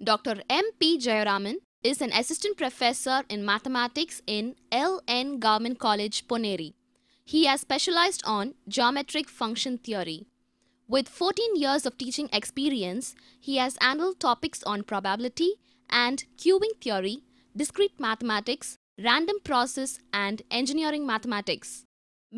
Dr. M. P. Jayaraman is an assistant professor in mathematics in L.N. Government College, Poneri. He has specialized on geometric function theory. With 14 years of teaching experience, he has handled topics on probability and queuing theory, discrete mathematics, random process, and engineering mathematics.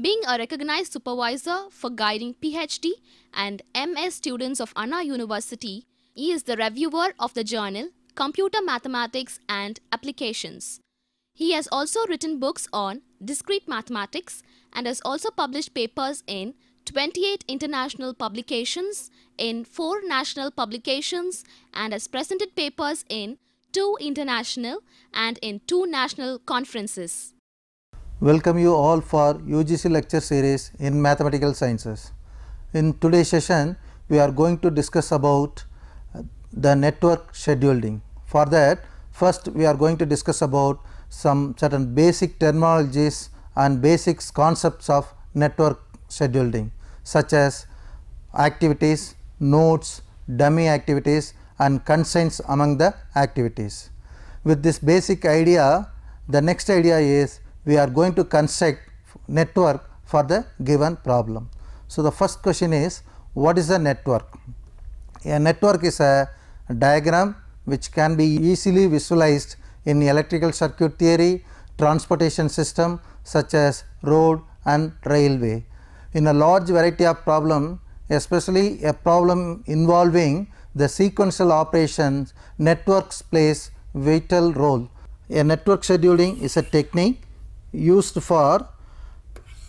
Being a recognized supervisor for guiding PhD and MS students of Anna University, he is the reviewer of the journal Computer Mathematics and Applications. He has also written books on discrete mathematics and has also published papers in 28 international publications, in 4 national publications, and has presented papers in 2 international and in 2 national conferences. Welcome you all for UGC lecture series in mathematical sciences. In today's session, we are going to discuss about the network scheduling. For that, first we are going to discuss about some certain basic terminologies and basic concepts of network scheduling, such as activities, nodes, dummy activities, and constraints among the activities. With this basic idea, the next idea is we are going to construct network for the given problem. So, the first question is, what is a network? A network is a diagram which can be easily visualized in electrical circuit theory, transportation system such as road and railway. In a large variety of problem, especially a problem involving the sequential operations, networks plays vital role. A network scheduling is a technique used for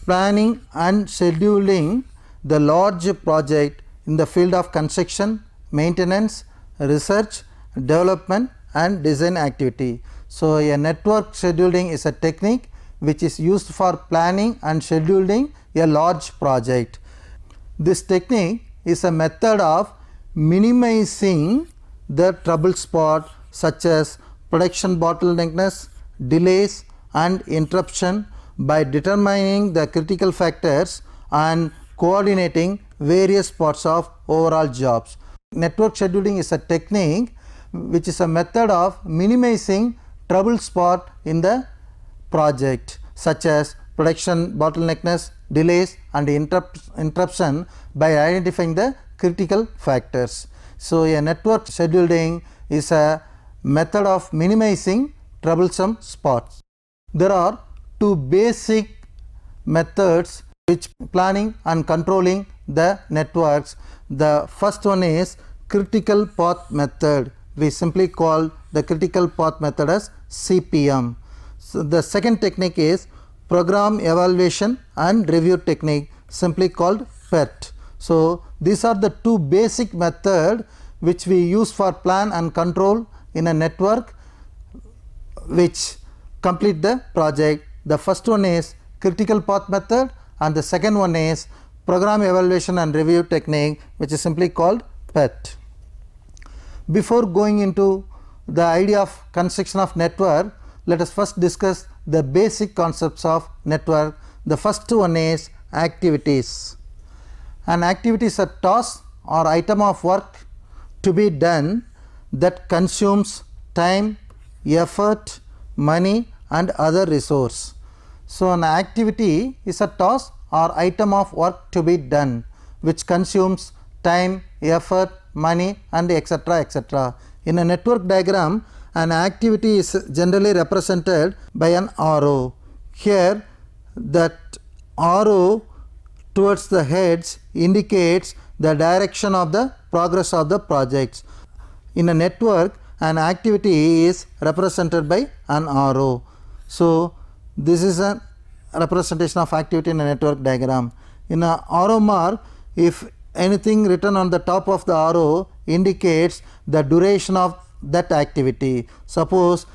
planning and scheduling the large project in the field of construction, maintenance, research, development and design activity. So, a network scheduling is a technique which is used for planning and scheduling a large project. This technique is a method of minimizing the trouble spot such as production bottleneckness, delays and interruption by determining the critical factors and coordinating various parts of overall jobs. Network scheduling is a technique which is a method of minimizing trouble spot in the project such as production bottleneckness, delays and interruption by identifying the critical factors. So, a network scheduling is a method of minimizing troublesome spots. There are 2 basic methods which planning and controlling the networks. The first one is critical path method. We simply call the critical path method as CPM. So, the second technique is program evaluation and review technique, simply called PERT. So, these are the 2 basic methods which we use for plan and control in a network which complete the project. The first one is critical path method and the second one is program evaluation and review technique, which is simply called PERT. Before going into the idea of construction of network, let us first discuss the basic concepts of network. The first one is activities. An activity is a task or item of work to be done that consumes time, effort, money and other resource. So, an activity is a task or item of work to be done which consumes time, effort, money and etc. etc. In a network diagram, an activity is generally represented by an arrow. Here, that arrow towards the heads indicates the direction of the progress of the projects. In a network, an activity is represented by an arrow. So, this is a representation of activity in a network diagram. In a arrow mark, if anything written on the top of the arrow indicates the duration of that activity. Suppose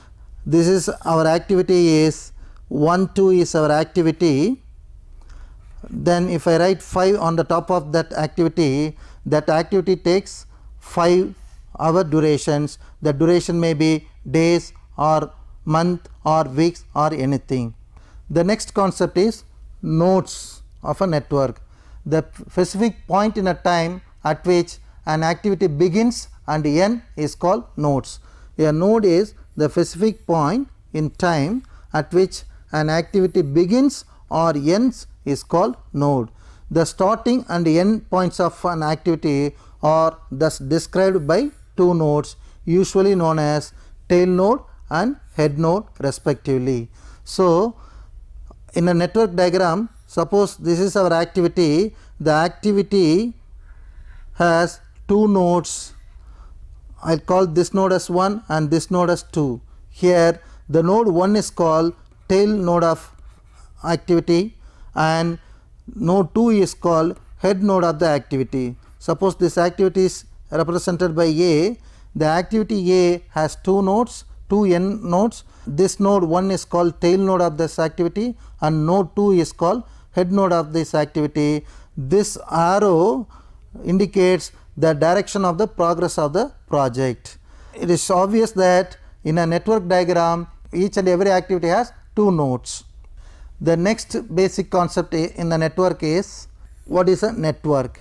this is our activity is 1, 2 is our activity, then if I write 5 on the top of that activity takes 5 hour durations. The duration may be days or month or weeks or anything. The next concept is nodes of a network. The specific point in a time at which an activity begins and n is called nodes. A node is the specific point in time at which an activity begins or ends is called node. The starting and end points of an activity are thus described by two nodes, usually known as tail node and head node respectively. So, in a network diagram, suppose this is our activity, the activity has two nodes. I will call this node as 1 and this node as 2. Here the node 1 is called tail node of activity and node 2 is called head node of the activity. Suppose this activity is represented by A, the activity A has two nodes, two n nodes. This node 1 is called tail node of this activity and node 2 is called head node of this activity. This arrow indicates the direction of the progress of the project. It is obvious that in a network diagram each and every activity has two nodes. The next basic concept in the network is, what is a network?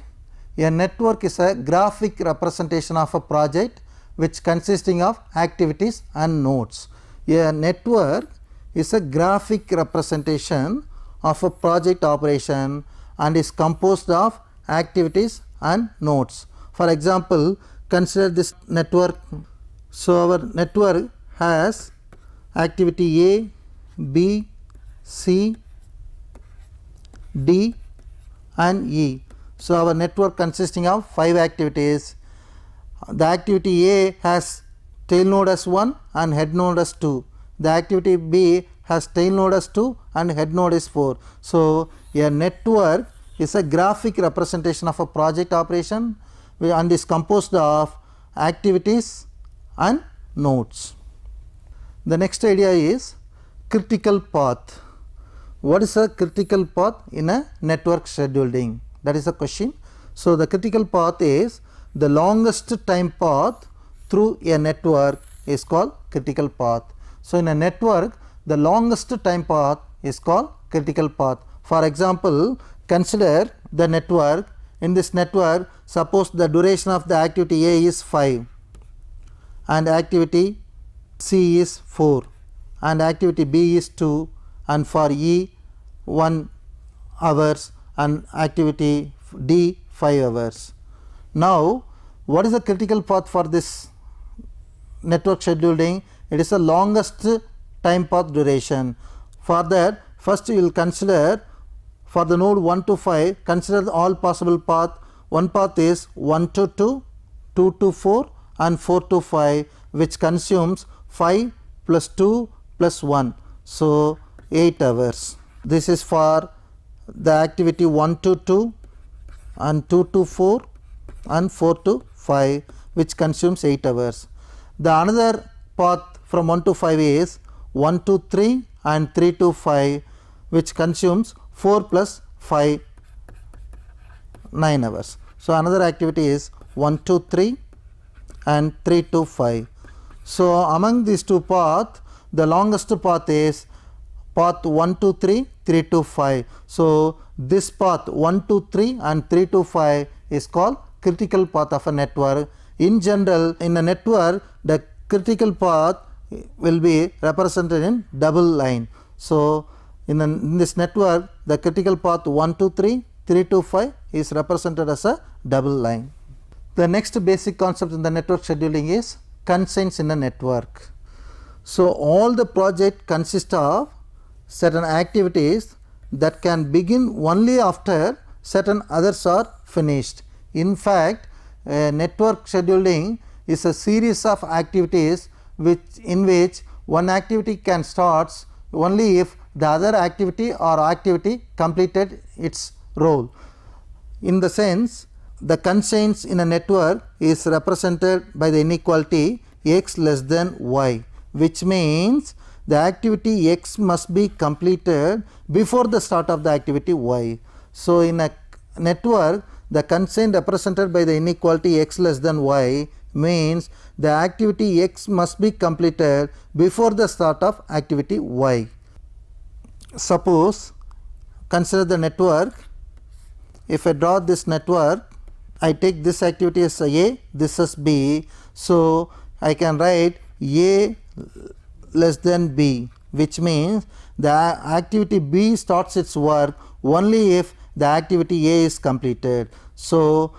A network is a graphic representation of a project which consisting of activities and nodes. A network is a graphic representation of a project operation and is composed of activities and nodes. For example, consider this network. So, our network has activity A, B, C, D and E. So, our network consisting of 5 activities. The activity A has tail node as 1 and head node as 2. The activity B has tail node as 2 and head node is 4. So, a network is a graphic representation of a project operation and is composed of activities and nodes. The next idea is critical path. What is a critical path in a network scheduling? That is the question. So, the critical path is the longest time path through a network is called critical path. So, in a network the longest time path is called critical path. For example, consider the network. In this network, suppose the duration of the activity A is 5 and activity C is 4 and activity B is 2 and for E 1 hours and activity D 5 hours. Now, what is the critical path for this network scheduling? It is the longest time path duration. For that, first you will consider for the node 1 to 5, consider all possible path. One path is 1 to 2, 2 to 4 and 4 to 5, which consumes 5 plus 2 plus 1. So, 8 hours. This is for the activity 1 to 2 and 2 to 4 and 4 to 5, which consumes 8 hours. The another path from 1 to 5 is 1 to 3 and 3 to 5, which consumes 4 plus 5, 9 hours. So, another activity is 1 to 3 and 3 to 5. So, among these two paths, the longest path is path 1 to 3, 3 to 5. So, this path 1 to 3 and 3 to 5 is called critical path of a network. In general, in a network, the critical path will be represented in double line. So, in this network, the critical path 1 to 3, 3 to 5 is represented as a double line. The next basic concept in the network scheduling is constraints in a network. So, all the project consists of certain activities that can begin only after certain others are finished. In fact, network scheduling is a series of activities in which one activity can start only if the other activity or activity completed its role. In the sense, the constraints in a network is represented by the inequality x less than y, which means the activity x must be completed before the start of the activity y. So, in a network, the constraint represented by the inequality x less than y means the activity x must be completed before the start of activity y. Suppose, consider the network. If I draw this network I take this activity as A, this as B. So, I can write A less than B, which means the activity B starts its work only if the activity A is completed. So,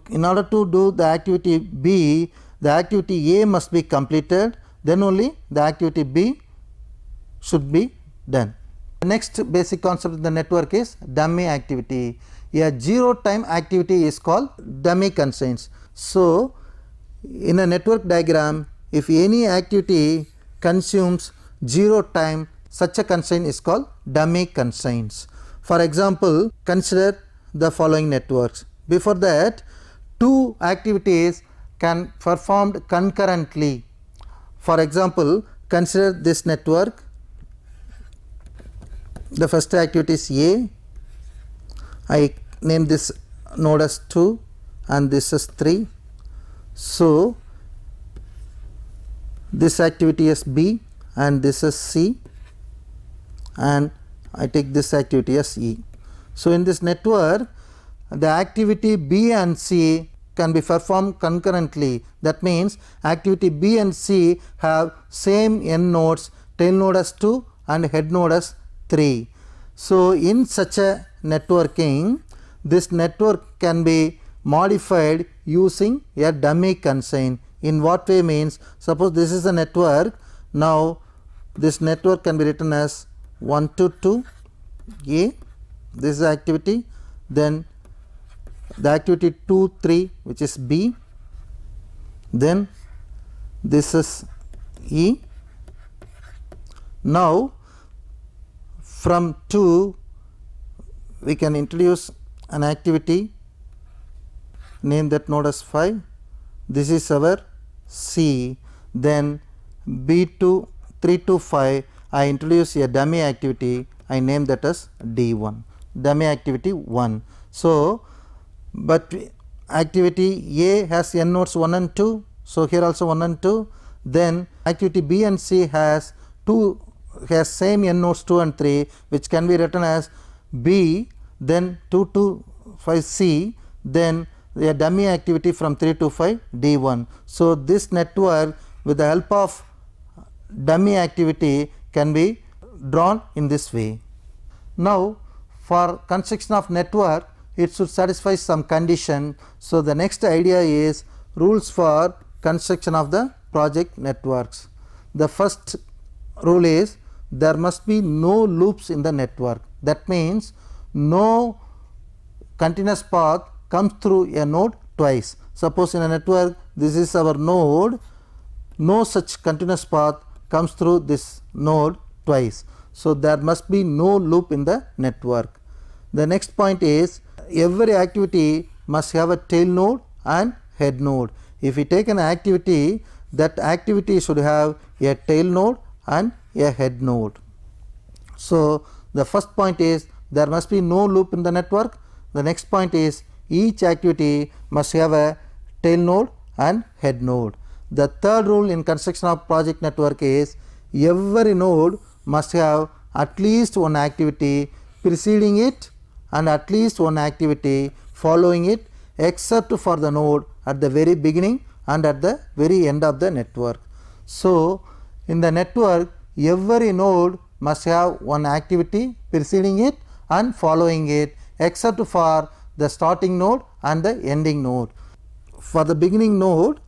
in order to do the activity B, the activity A must be completed, then only the activity B should be done. The next basic concept of the network is dummy activity. A zero time activity is called dummy constraints. So, in a network diagram, if any activity consumes zero time, such a constraint is called dummy constraints. For example, consider the following networks. Before that, two activities can performed concurrently. For example, consider this network. The first activity is A. I name this node as 2 and this is 3. So, this activity is B and this is C, and I take this activity as E. So, in this network, the activity B and C can be performed concurrently. That means activity B and C have same n nodes, tail node as 2 and head node as 3. So, in such a networking, this network can be modified using a dummy constraint. In what way means, suppose this is a network. Now, this network can be written as 1 to 2 A, this is the activity, then the activity 2 3 which is B, then this is E. Now, from 2 we can introduce an activity, name that node as 5, this is our C, then B to 3 to 5 I introduce a dummy activity, I name that as D1, dummy activity 1. So, but activity A has n nodes 1 and 2, so here also 1 and 2, then activity B and C has same n nodes 2 and 3, which can be written as B, then 2 to 5 C, then a dummy activity from 3 to 5 D1. So, this network with the help of dummy activity can be drawn in this way. Now, for construction of network, it should satisfy some condition. So, the next idea is rules for construction of the project networks. The first rule is there must be no loops in the network. That means no continuous path comes through a node twice. Suppose in a network this is our node, no such continuous path comes through this node twice. So, there must be no loop in the network. The next point is every activity must have a tail node and head node. If we take an activity, that activity should have a tail node and a head node. So, the first point is there must be no loop in the network. The next point is each activity must have a tail node and head node. The third rule in construction of project network is every node must have at least one activity preceding it and at least one activity following it, except for the node at the very beginning and at the very end of the network. So, in the network every node must have one activity preceding it and following it, except for the starting node and the ending node. For the beginning node,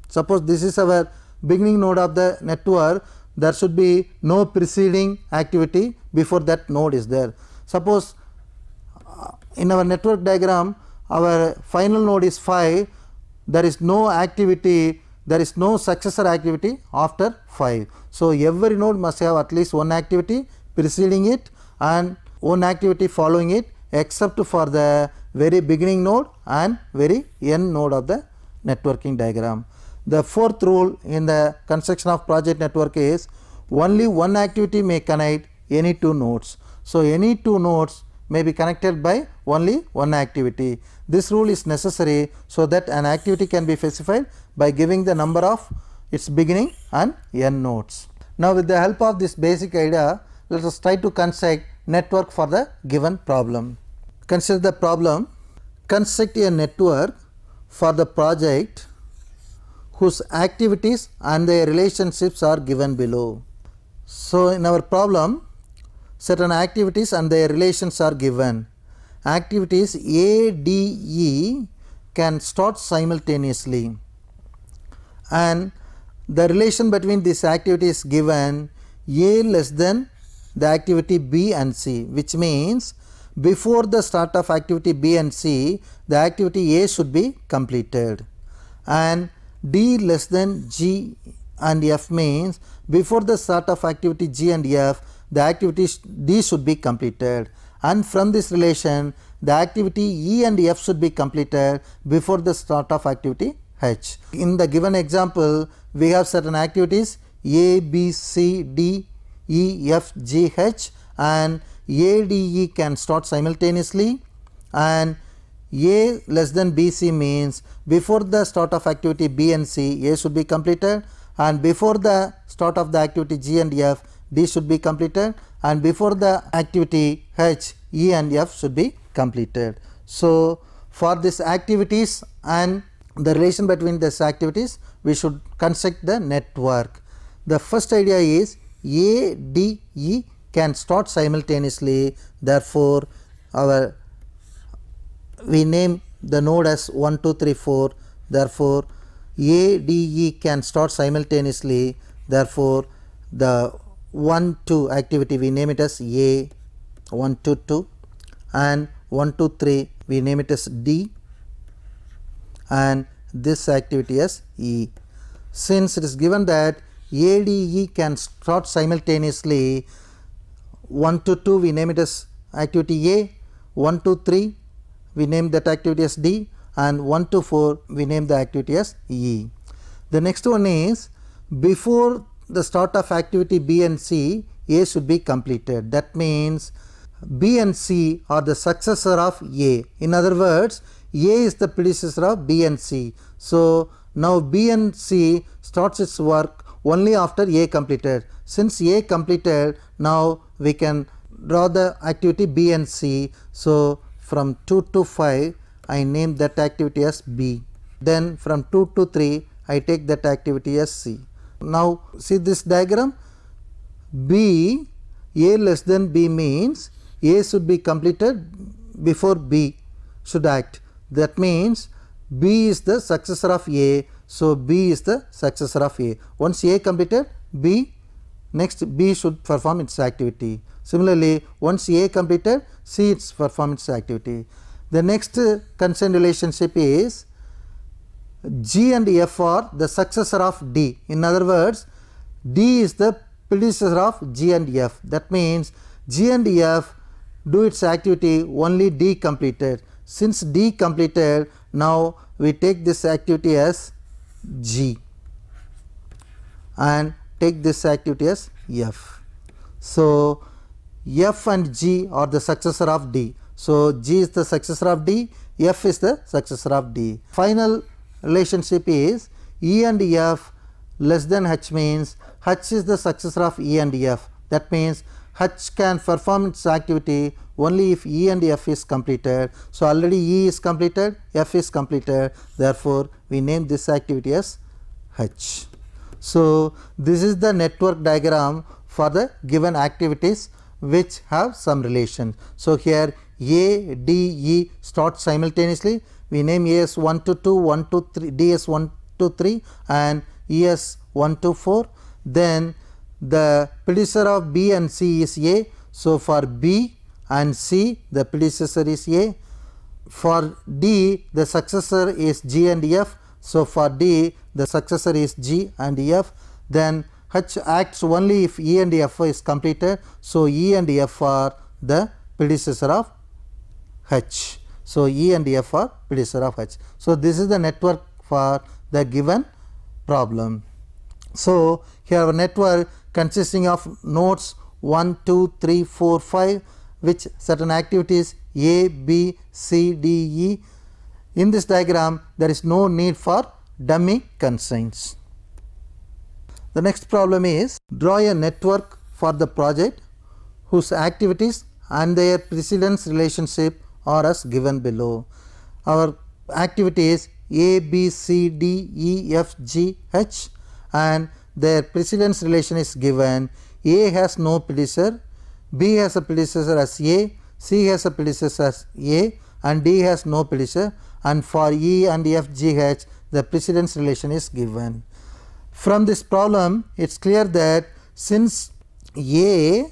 suppose this is our beginning node of the network, there should be no preceding activity before that node is there. Suppose in our network diagram our final node is 5, there is no activity, there is no successor activity after 5. So, every node must have at least one activity preceding it and one activity following it, except for the very beginning node and very end node of the networking diagram. The fourth rule in the construction of project network is only one activity may connect any two nodes. So, any two nodes may be connected by only one activity. This rule is necessary so that an activity can be specified by giving the number of its beginning and end nodes. Now, with the help of this basic idea, let us try to construct network for the given problem. Consider the problem: construct a network for the project whose activities and their relationships are given below. So, in our problem, certain activities and their relations are given. Activities A, D, E can start simultaneously, and the relation between these activities given A less than the activity B and C, which means before the start of activity B and C, the activity A should be completed, and D less than G and F means before the start of activity G and F, the activity D should be completed, and from this relation the activity E and F should be completed before the start of activity H. In the given example, we have certain activities A, B, C, D, E, F, G, H, and A, D, E can start simultaneously, and A less than B, C means before the start of activity B and C, A should be completed, and before the start of the activity G and F, D should be completed, and before the activity H, E and F should be completed. So, for these activities and the relation between these activities, we should construct the network. The first idea is A, D, E can start simultaneously, therefore, we name the node as 1, 2, 3, 4, therefore, A, D, E can start simultaneously, therefore, the 1, 2 activity we name it as A, 1, 2, 2, and 1, 2, 3 we name it as D, and this activity as E. Since it is given that A, D, E can start simultaneously, 1 to 2 we name it as activity A, 1 to 3 we name that activity as D, and 1 to 4 we name the activity as E. The next one is before the start of activity B and C, A should be completed. That means B and C are the successor of A. In other words, A is the predecessor of B and C. So, now B and C starts its work only after A completed. Since A completed, now we can draw the activity B and C. So, from 2 to 5 I name that activity as B. Then from 2 to 3 I take that activity as C. Now, see this diagram, B, A less than B means A should be completed before B should act. That means B is the successor of A, so B is the successor of A. Once A completed, B, next B should perform its activity. Similarly, once A completed, C is perform its activity. The next concerned relationship is G and F are the successor of D. In other words, D is the predecessor of G and F. That means G and F do its activity only D completed. Since D completed, now we take this activity as G and take this activity as F. So, F and G are the successor of D. So, G is the successor of D, F is the successor of D. Final relationship is E and F less than H means H is the successor of E and F. That means H can perform its activity only if E and F is completed. So, already E is completed, F is completed, therefore, we name this activity as H. So, this is the network diagram for the given activities which have some relation. So, here A, D, E start simultaneously, we name A as 1 to 2, 1 to 3, D as 1 to 3 and E as 1 to 4. Then the predecessor of B and C is A. So, for B and C the predecessor is A. For D the successor is G and F. So, for D the successor is G and F. Then H acts only if E and F is completed. So, E and F are the predecessor of H. So, E and F are predecessor of H. So, this is the network for the given problem. So, here our network consisting of nodes 1, 2, 3, 4, 5 which certain activities A, B, C, D, E. In this diagram there is no need for dummy constraints. The next problem is draw a network for the project whose activities and their precedence relationship are as given below. Our activity is A, B, C, D, E, F, G, H, and their precedence relation is given. A has no predecessor, B has a predecessor as A, C has a predecessor as A, and D has no predecessor, and for E and F, G, H the precedence relation is given. From this problem it is clear that since A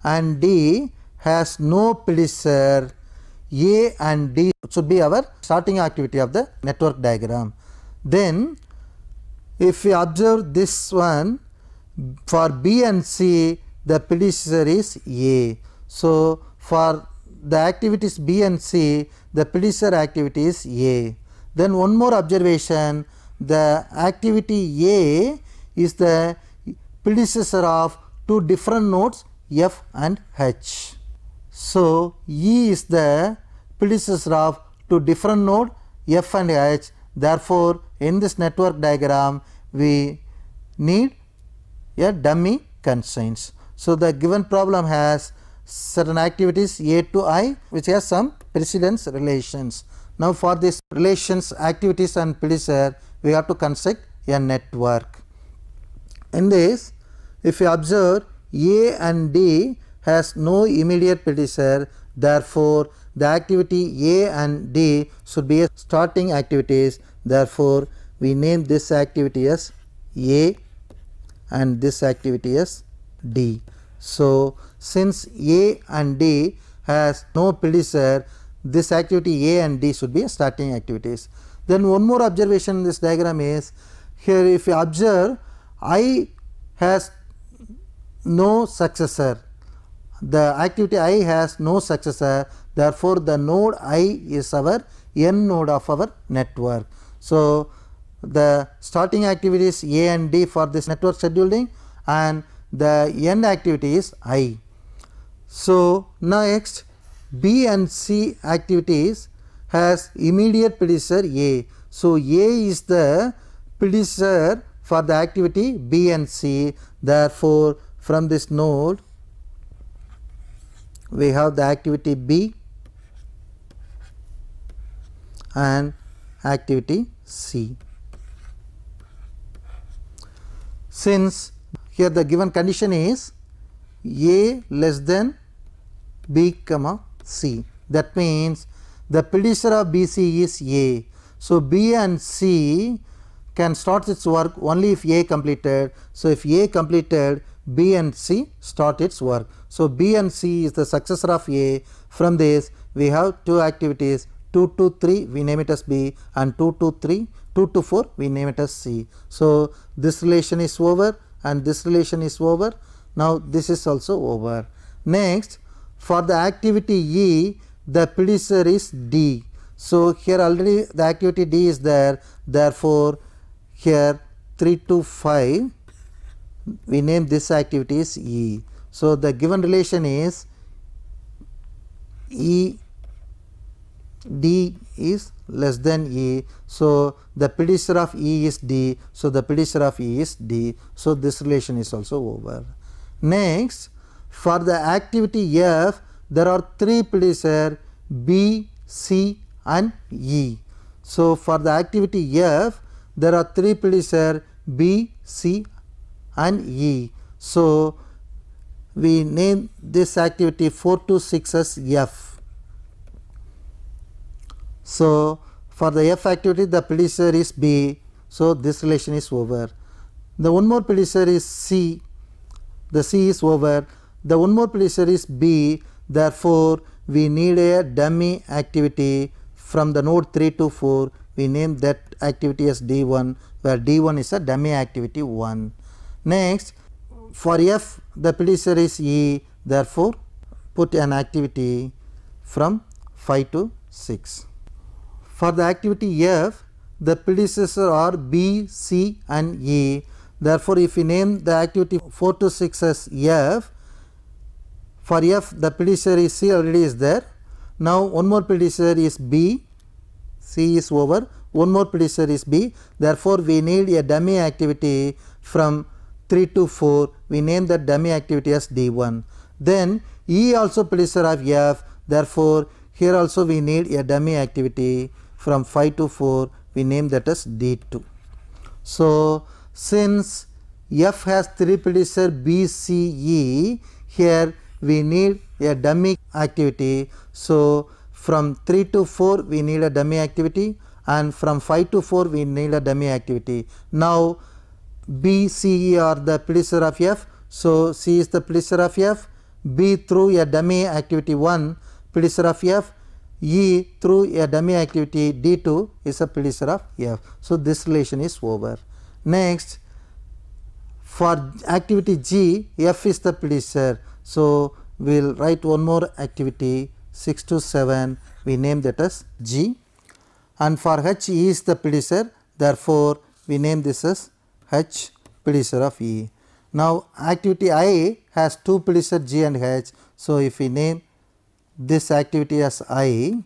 and D has no predecessor, A and D should be our starting activity of the network diagram. Then if we observe this one, for B and C the predecessor is A. So for the activities B and C the predecessor activity is A. Then one more observation, the activity A is the predecessor of two different nodes F and H. So E is the predecessor of two different nodes F and H. Therefore in this network diagram we need a dummy constraints. So the given problem has certain activities A to I which has some precedence relations. Now for these relations, activities and predecessor, we have to construct a network. In this, if you observe A and D has no immediate predecessor, therefore the activity A and D should be starting activities. Therefore we name this activity as A and this activity as D. So since A and D has no predecessor, this activity A and D should be starting activities. Then one more observation in this diagram is, here if you observe I has no successor, the activity I has no successor, therefore the node I is our n node of our network. So the starting activity is A and D for this network scheduling, and the n activity is I. So next B and C activities has immediate predecessor A. So A is the predecessor for the activity B and C. Therefore from this node we have the activity B and activity C. Since here the given condition is A less than B comma C, that means the predecessor of BC is A. So B and C can start its work only if A completed. So if A completed, B and C start its work. So B and C is the successor of A. From this we have two activities, 2 to 3 we name it as B, and 2 to 4 we name it as C. So this relation is over and this relation is over. Now this is also over. Next, for the activity E, the predecessor is D. So here already the activity D is there, therefore here 3 to 5 we name this activity is E. So the given relation is E D is less than E. So the predecessor of E is D. So the predecessor of E is D. So this relation is also over. Next, for the activity F, there are three predecessors B, C and E. So for the activity F, there are three predecessors B, C and E. So we name this activity 4 to 6 as F. So for the F activity the predecessor is B. So this relation is over. The one more predecessor is C. The C is over. The one more predecessor is B. Therefore we need a dummy activity from the node 3 to 4. We name that activity as D1, where D1 is a dummy activity 1. Next, for F the predecessor is E. Therefore put an activity from 5 to 6. For the activity F, the predecessor are B, C and E. Therefore if we name the activity 4 to 6 as F, for F the predecessor is C already is there. Now one more predecessor is B, C is over, one more predecessor is B. Therefore we need a dummy activity from 3 to 4. We name that dummy activity as D1. Then E also predecessor of F. Therefore here also we need a dummy activity from 5 to 4. we name that as D2. So, since F has 3 predecessor B, C, E, here we need a dummy activity. So, from 3 to 4 we need a dummy activity, and from 5 to 4 we need a dummy activity. Now, B, C, E are the predecessor of F. So, C is the predecessor of F, B through a dummy activity 1 predecessor of F, E through a dummy activity D2 is a predecessor of F. So, this relation is over. Next, for activity G, F is the predecessor. So, we will write one more activity 6 to 7, we name that as G, and for H, E is the predecessor, therefore, we name this as H predecessor of E. Now, activity I has 2 predecessor G and H. So, if we name this activity as I,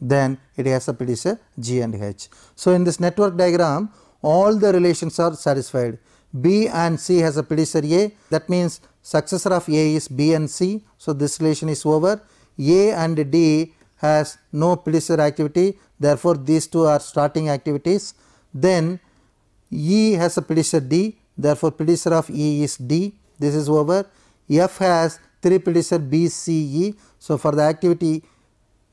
then it has a predecessor G and H. So, in this network diagram, all the relations are satisfied. B and C has a predecessor A, that means successor of A is B and C. So, this relation is over. A and D has no predecessor activity, therefore, these two are starting activities. Then E has a predecessor D, therefore, predecessor of E is D, this is over. F has 3 predecessor B, C, E. So, for the activity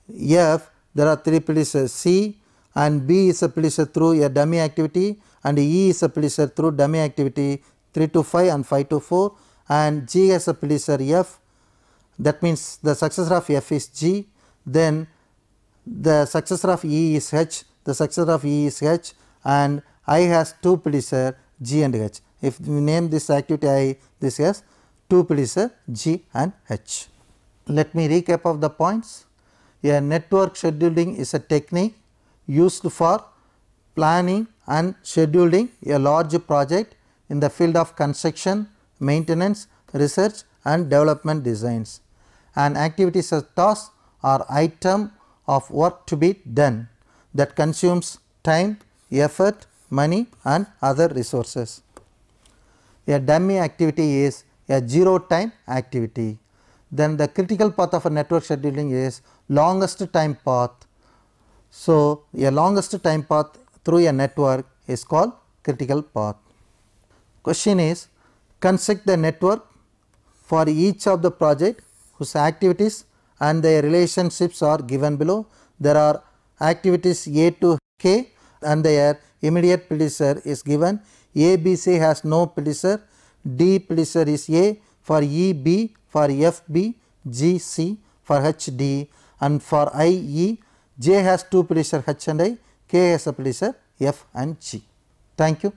F, there are 3 predecessors C, and B is a predecessor through a dummy activity, and E is a predecessor through dummy activity 3 to 5 and 5 to 4, and G has a predecessor F, that means the successor of F is G, then the successor of E is H, the successor of E is H, and I has 2 predecessor G and H. If we name this activity I, this has 2 predecessor G and H. Let me recap of the points. A network scheduling is a technique used for planning and scheduling a large project in the field of construction, maintenance, research and development designs. An activity is a task or item of work to be done that consumes time, effort, money and other resources. A dummy activity is a 0 time activity. Then the critical path of a network scheduling is longest time path. So, a longest time path through a network is called critical path. Question is, construct the network for each of the project whose activities and their relationships are given below. There are activities A to K and their immediate predecessor is given. A, B, C has no predecessor, D predecessor is A, for E, B, for F, B, G, C, for H, D, and for I, E, J has 2 predecessor H and I, K has a predecessor F and G. Thank you.